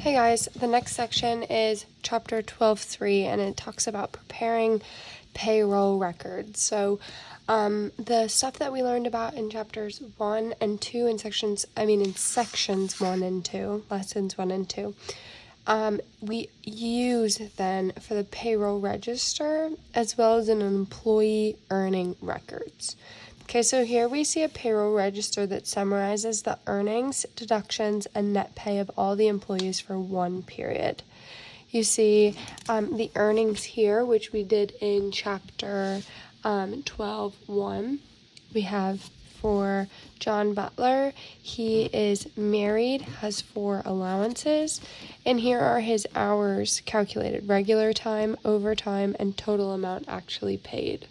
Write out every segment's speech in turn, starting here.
Hey guys, the next section is chapter 12.3 and it talks about preparing payroll records. So the stuff that we learned about in chapters 1 and 2 in sections 1 and 2, lessons 1 and 2, we use then for the payroll register as well as an employee earning records. Okay, so here we see a payroll register that summarizes the earnings, deductions, and net pay of all the employees for one period. You see the earnings here, which we did in chapter 12.1. We have for John Butler, he is married, has 4 allowances, and here are his hours calculated: regular time, overtime, and total amount actually paid.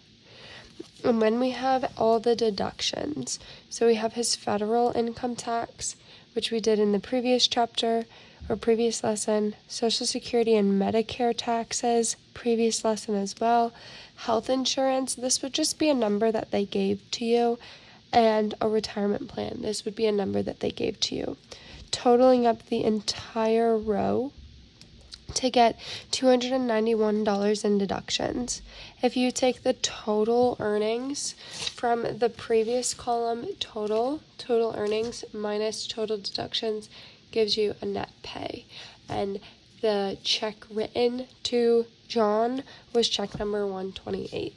And then we have all the deductions. So we have his federal income tax, which we did in the previous chapter or previous lesson, Social Security and Medicare taxes, previous lesson as well, health insurance, this would just be a number that they gave to you, and a retirement plan, this would be a number that they gave to you. Totaling up the entire row to get $291 in deductions. If you take the total earnings from the previous column, total earnings minus total deductions gives you a net pay. And the check written to John was check number 128.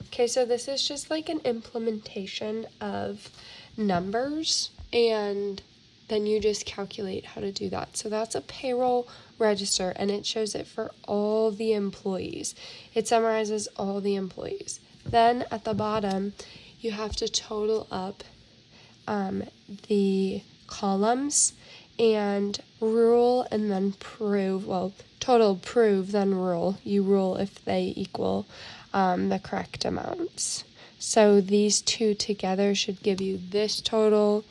Okay, so this is just like an implementation of numbers, and then you just calculate how to do that. So that's a payroll register, and it shows it for all the employees. It summarizes all the employees. Then at the bottom, you have to total up the columns and rule and then prove. Well, total, prove, then rule. You rule if they equal the correct amounts. So these two together should give you this total.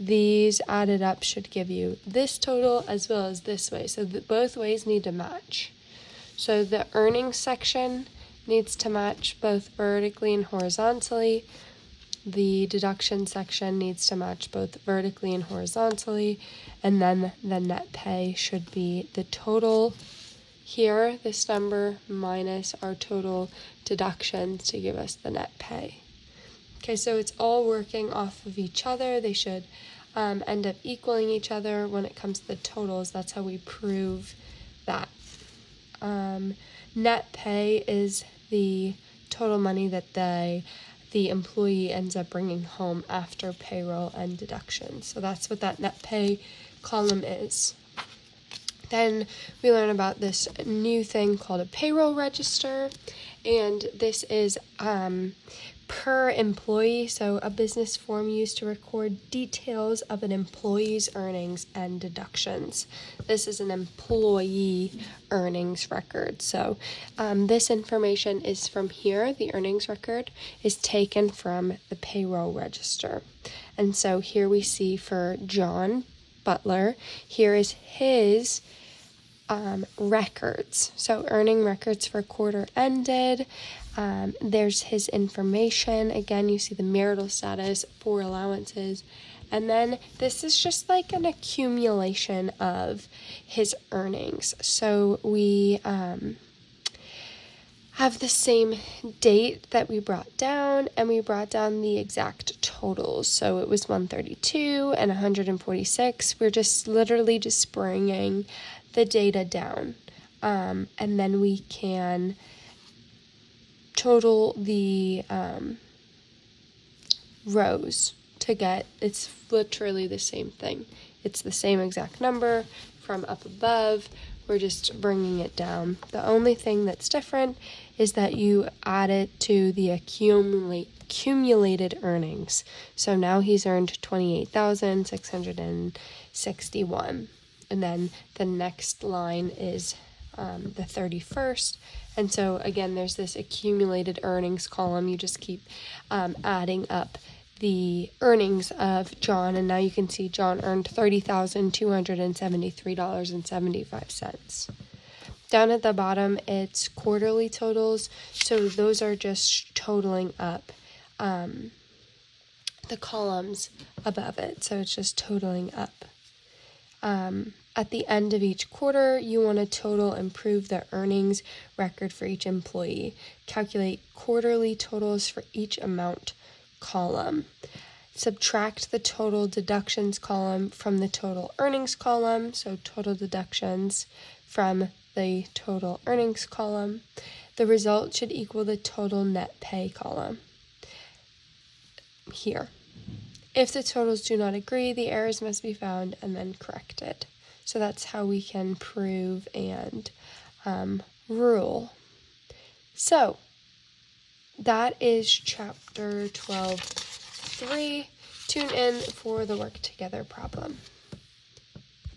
These added up should give you this total as well as this way. So both ways need to match. So the earnings section needs to match both vertically and horizontally. The deduction section needs to match both vertically and horizontally. And then the net pay should be the total here, this number, minus our total deductions to give us the net pay. Okay, so it's all working off of each other. They should end up equaling each other when it comes to the totals. That's how we prove that. Net pay is the total money that the employee ends up bringing home after payroll and deductions. So that's what that net pay column is. Then we learn about this new thing called a payroll register, and this is per employee, so a business form used to record details of an employee's earnings and deductions. This is an employee earnings record. So this information is from here. The earnings record is taken from the payroll register. And so here we see for John Butler, here is his records. So earning records for quarter ended. There's his information. Again, you see the marital status, 4 allowances. And then this is just like an accumulation of his earnings. So we have the same date that we brought down, and we brought down the exact totals. So it was 132 and 146. We're just literally just bringing the data down. And then we can total the rows to get, it's literally the same thing. It's the same exact number from up above. We're just bringing it down. The only thing that's different is that you add it to the accumulated earnings. So now he's earned $28,661. And then the next line is the 31st. And so again, there's this accumulated earnings column. You just keep adding up the earnings of John, and now you can see John earned $30,273.75. Down at the bottom, it's quarterly totals, so those are just totaling up the columns above it, so it's just totaling up At the end of each quarter, you want to total and prove the earnings record for each employee. Calculate quarterly totals for each amount column. Subtract the total deductions column from the total earnings column, so total deductions from the total earnings column. The result should equal the total net pay column here. If the totals do not agree, the errors must be found and then corrected. So that's how we can prove and rule. So that is chapter 12.3. Tune in for the work together problem.